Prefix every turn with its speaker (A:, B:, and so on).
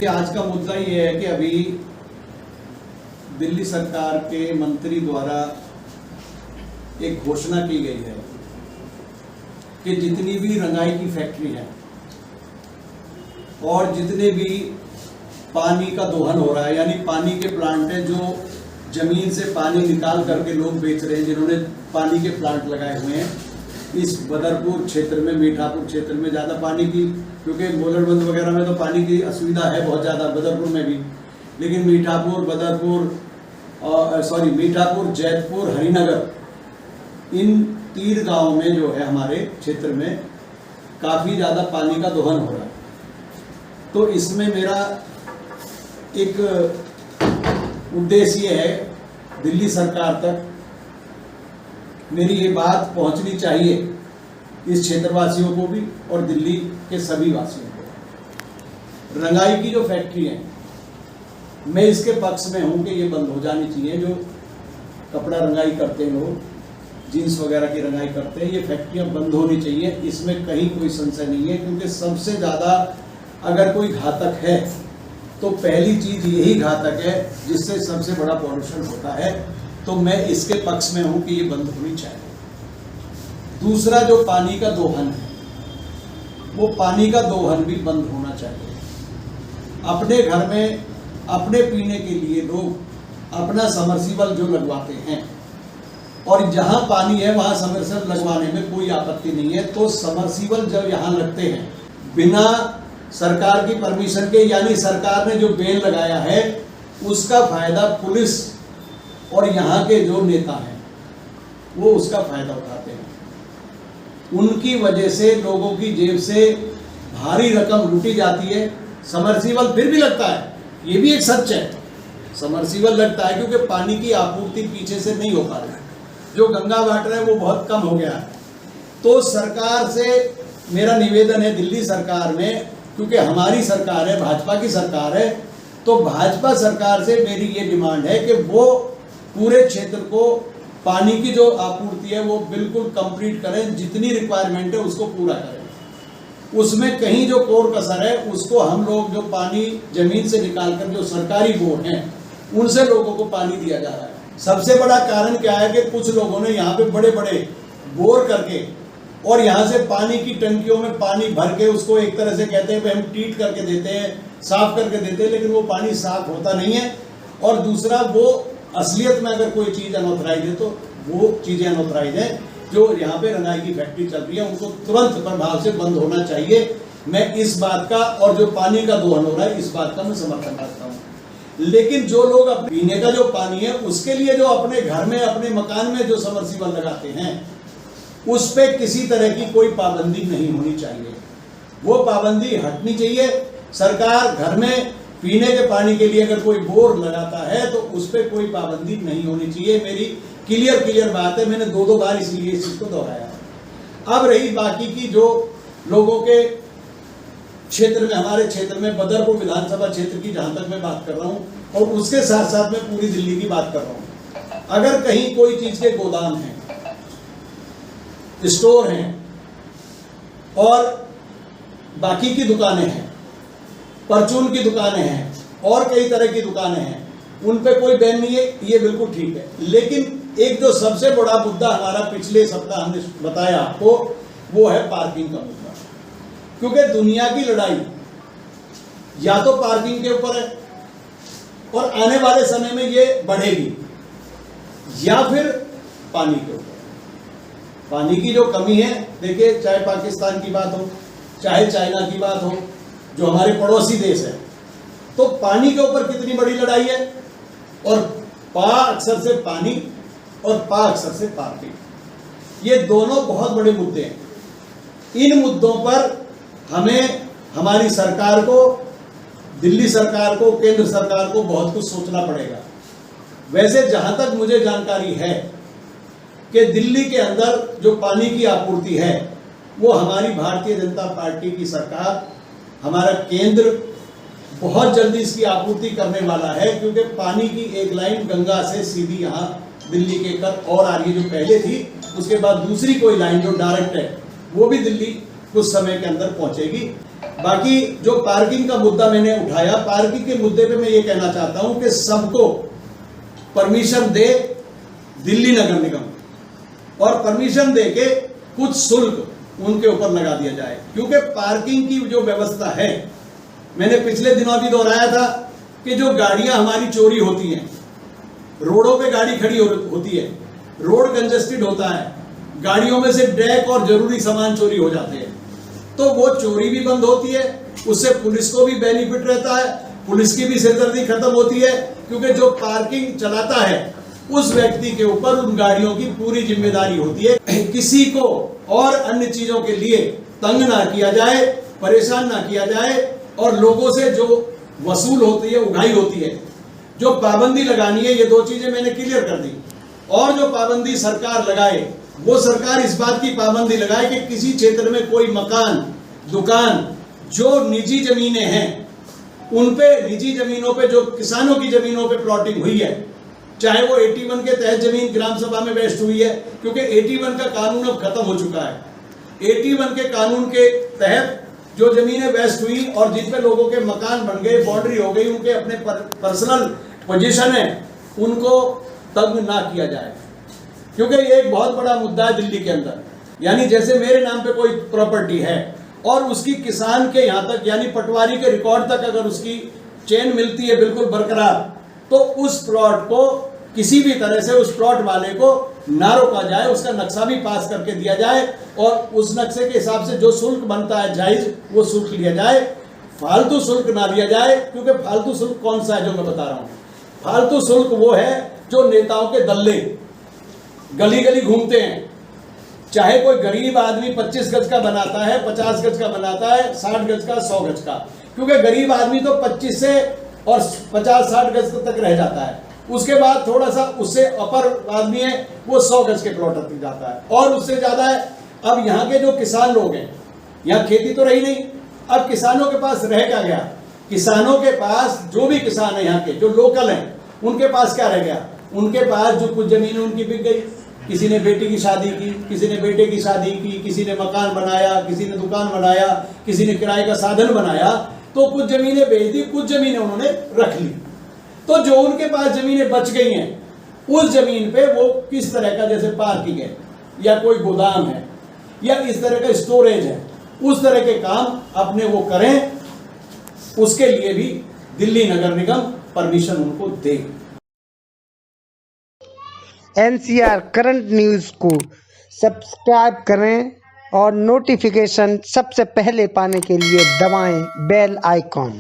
A: आज का मुद्दा ये है कि अभी दिल्ली सरकार के मंत्री द्वारा एक घोषणा की गई है कि जितनी भी रंगाई की फैक्ट्री है और जितने भी पानी का दोहन हो रहा है, यानी पानी के प्लांट है जो जमीन से पानी निकाल करके लोग बेच रहे हैं, जिन्होंने पानी के प्लांट लगाए हुए हैं इस बदरपुर क्षेत्र में, मीठापुर क्षेत्र में ज़्यादा पानी की, क्योंकि बोलरबंद वगैरह में तो पानी की असुविधा है बहुत ज़्यादा, बदरपुर में भी, लेकिन मीठापुर, बदरपुर मीठापुर, जैतपुर, हरिनगर, इन 3 गांवों में जो है हमारे क्षेत्र में काफ़ी ज़्यादा पानी का दोहन हो रहा है। तो इसमें मेरा एक उद्देश्य है, दिल्ली सरकार तक मेरी ये बात पहुंचनी चाहिए, इस क्षेत्रवासियों को भी और दिल्ली के सभी वासियों को। रंगाई की जो फैक्ट्री है, मैं इसके पक्ष में हूं कि ये बंद हो जानी चाहिए। जो कपड़ा रंगाई करते हैं लोग, जीन्स वगैरह की रंगाई करते हैं, ये फैक्ट्रियां बंद होनी चाहिए, इसमें कहीं कोई संशय नहीं है। क्योंकि सबसे ज़्यादा अगर कोई घातक है तो पहली चीज़ यही घातक है जिससे सबसे बड़ा पॉल्यूशन होता है। तो मैं इसके पक्ष में हूं कि ये बंद होनी चाहिए। दूसरा, जो पानी का दोहन है, वो पानी का दोहन भी बंद होना चाहिए। अपने घर में अपने पीने के लिए लोग अपना समरसीबल जो लगवाते हैं, और जहां पानी है वहां समरसीबल लगवाने में कोई आपत्ति नहीं है। तो समरसीबल जब यहां लगते हैं बिना सरकार की परमिशन के, यानी सरकार ने जो बेल लगाया है, उसका फायदा पुलिस और यहाँ के जो नेता हैं वो उसका फायदा उठाते हैं। उनकी वजह से लोगों की जेब से भारी रकम लूटी जाती है। समरसीबल फिर भी लगता है, ये भी एक सच है, समरसीबल लगता है क्योंकि पानी की आपूर्ति पीछे से नहीं हो पा रही है। जो गंगा वाटर है वो बहुत कम हो गया है। तो सरकार से मेरा निवेदन है, दिल्ली सरकार में, क्योंकि हमारी सरकार है, भाजपा की सरकार है, तो भाजपा सरकार से मेरी ये डिमांड है कि वो पूरे क्षेत्र को पानी की जो आपूर्ति है वो बिल्कुल कंप्लीट करें, जितनी रिक्वायरमेंट है उसको पूरा करें। उसमें कहीं जो कोर कसर है उसको हम लोग, जो पानी जमीन से निकालकर जो सरकारी बोर हैं उनसे लोगों को पानी दिया जा रहा है। सबसे बड़ा कारण क्या है कि कुछ लोगों ने यहाँ पे बड़े बड़े बोर करके और यहाँ से पानी की टंकियों में पानी भर के उसको एक तरह से कहते हैं कि हम ट्रीट करके देते हैं, साफ करके देते हैं, लेकिन वो पानी साफ होता नहीं है। और दूसरा, वो असलियत में अगर कोई चीज़ अनऑथराइज है तो वो चीज़ें अनऑथराइज हैं। जो यहाँ पे रंगाई की फैक्ट्री चल रही है उनको तुरंत प्रभाव से बंद होना चाहिए। मैं इस बात का, और जो पानी का दोहन हो रहा है इस बात का मैं समर्थन करता हूँ। लेकिन जो लोग पीने का जो पानी है उसके लिए जो अपने घर में, अपने मकान में जो समरसीबल लगाते हैं, उस पर किसी तरह की कोई पाबंदी नहीं होनी चाहिए। वो पाबंदी हटनी चाहिए। सरकार घर में पीने के पानी के लिए अगर कोई बोर लगाता है तो उस पर कोई पाबंदी नहीं होनी चाहिए। मेरी क्लियर बात है, मैंने 2 बार इसलिए इस चीज को दोहराया। अब रही बाकी की जो लोगों के क्षेत्र में, हमारे क्षेत्र में बदरपुर विधानसभा क्षेत्र की जहां तक मैं बात कर रहा हूं, और उसके साथ साथ मैं पूरी दिल्ली की बात कर रहा हूं। अगर कहीं कोई चीज के गोदाम हैं, स्टोर हैं और बाकी की दुकानें हैं, परचून की दुकानें हैं और कई तरह की दुकानें हैं, उन पे कोई बैन नहीं है, ये बिल्कुल ठीक है। लेकिन एक जो सबसे बड़ा मुद्दा हमारा पिछले सप्ताह हमने बताया आपको, वो है पार्किंग का मुद्दा। क्योंकि दुनिया की लड़ाई या तो पार्किंग के ऊपर है और आने वाले समय में ये बढ़ेगी, या फिर पानी के ऊपर। पानी की जो कमी है, देखिए, चाहे पाकिस्तान की बात हो, चाहे चाइना की बात हो, जो हमारे पड़ोसी देश है, तो पानी के ऊपर कितनी बड़ी लड़ाई है। और पा अक्षर से पानी और पा अक्षर से पार्किंग, ये दोनों बहुत बड़े मुद्दे हैं। इन मुद्दों पर हमें, हमारी सरकार को, दिल्ली सरकार को, केंद्र सरकार को बहुत कुछ सोचना पड़ेगा। वैसे जहां तक मुझे जानकारी है कि दिल्ली के अंदर जो पानी की आपूर्ति है वो हमारी भारतीय जनता पार्टी की सरकार, हमारा केंद्र बहुत जल्दी इसकी आपूर्ति करने वाला है। क्योंकि पानी की एक लाइन गंगा से सीधी यहाँ दिल्ली के कर और आ रही है, जो पहले थी, उसके बाद दूसरी कोई लाइन जो डायरेक्ट है वो भी दिल्ली कुछ समय के अंदर पहुंचेगी। बाकी जो पार्किंग का मुद्दा मैंने उठाया, पार्किंग के मुद्दे पे मैं ये कहना चाहता हूं कि सबको परमिशन दे दिल्ली नगर निगम, और परमिशन दे के कुछ शुल्क उनके ऊपर लगा दिया जाए, क्योंकि पार्किंग की जो व्यवस्था है, मैंने पिछले दिनों भी दोहराया था कि जो गाड़ियां हमारी चोरी होती हैं, रोडों पे गाड़ी खड़ी होती है, रोड कंजेस्टेड होता है, गाड़ियों में से डेक और जरूरी सामान चोरी हो जाते हैं, तो वो चोरी भी बंद होती है, उससे पुलिस को भी बेनिफिट रहता है, पुलिस की भी सिरदर्दी खत्म होती है, क्योंकि जो पार्किंग चलाता है उस व्यक्ति के ऊपर उन गाड़ियों की पूरी जिम्मेदारी होती है। किसी को और अन्य चीजों के लिए तंग ना किया जाए, परेशान ना किया जाए, और लोगों से जो वसूल होती है, उगाही होती है, जो पाबंदी लगानी है, ये दो चीजें मैंने क्लियर कर दी। और जो पाबंदी सरकार लगाए, वो सरकार इस बात की पाबंदी लगाए कि किसी क्षेत्र में कोई मकान, दुकान, जो निजी जमीनें हैं, उन पे, निजी जमीनों पे, जो किसानों की जमीनों पे प्लॉटिंग हुई है, चाहे वो 81 के तहत जमीन ग्राम सभा में वेस्ट हुई है, क्योंकि 81 का कानून अब खत्म हो चुका है। 81 के कानून के तहत जो जमीनें वेस्ट हुई और जिन पे लोगों के मकान बन गए, बाउंड्री हो गई, उनके अपने पर्सनल पोजीशन है, उनको तंग ना किया जाए, क्योंकि ये एक बहुत बड़ा मुद्दा है दिल्ली के अंदर। यानी जैसे मेरे नाम पे कोई प्रॉपर्टी है और उसकी किसान के यहाँ तक, यानी पटवारी के रिकॉर्ड तक अगर उसकी चेन मिलती है बिल्कुल बरकरार, तो उस प्लॉट को किसी भी तरह से उस प्लॉट वाले को ना रोका जाए, उसका नक्शा भी पास करके दिया जाए, और उस नक्शे के हिसाब से जो शुल्क बनता है जायज, वो शुल्क लिया जाए, फालतू शुल्क ना लिया जाए। क्योंकि फालतू शुल्क कौन सा है जो मैं बता रहा हूँ? फालतू शुल्क वो है जो नेताओं के दल्ले गली गली घूमते हैं, चाहे कोई गरीब आदमी 25 गज का बनाता है, 50 गज का बनाता है, 60 गज का, 100 गज का, क्योंकि गरीब आदमी तो 25 से और 50-60 गज तक रह जाता है, उसके बाद थोड़ा सा उससे अपर आदमी है वो 100 गज के प्लॉट तक जाता है, और उससे ज्यादा है। अब यहाँ के जो किसान लोग हैं, यहाँ खेती तो रही नहीं, अब किसानों के पास रह क्या गया? किसानों के पास, जो भी किसान है यहाँ के, जो लोकल हैं, उनके पास क्या रह गया? उनके पास जो कुछ जमीन उनकी बिक गई, किसी ने बेटी की शादी की, किसी ने बेटे की शादी की, किसी ने मकान बनाया, किसी ने दुकान बनाया, किसी ने किराए का साधन बनाया, तो कुछ जमीनें बेच दी, कुछ जमीनें उन्होंने रख ली। तो जो उनके पास जमीनें बच गई हैं, उस जमीन पे वो किस तरह का, जैसे पार्किंग है या कोई गोदाम है या इस तरह का स्टोरेज है, उस तरह के काम अपने वो करें, उसके लिए भी दिल्ली नगर निगम परमिशन उनको दे।
B: NCR करंट न्यूज़ को सब्सक्राइब करें और नोटिफिकेशन सबसे पहले पाने के लिए दबाएं बेल आइकॉन।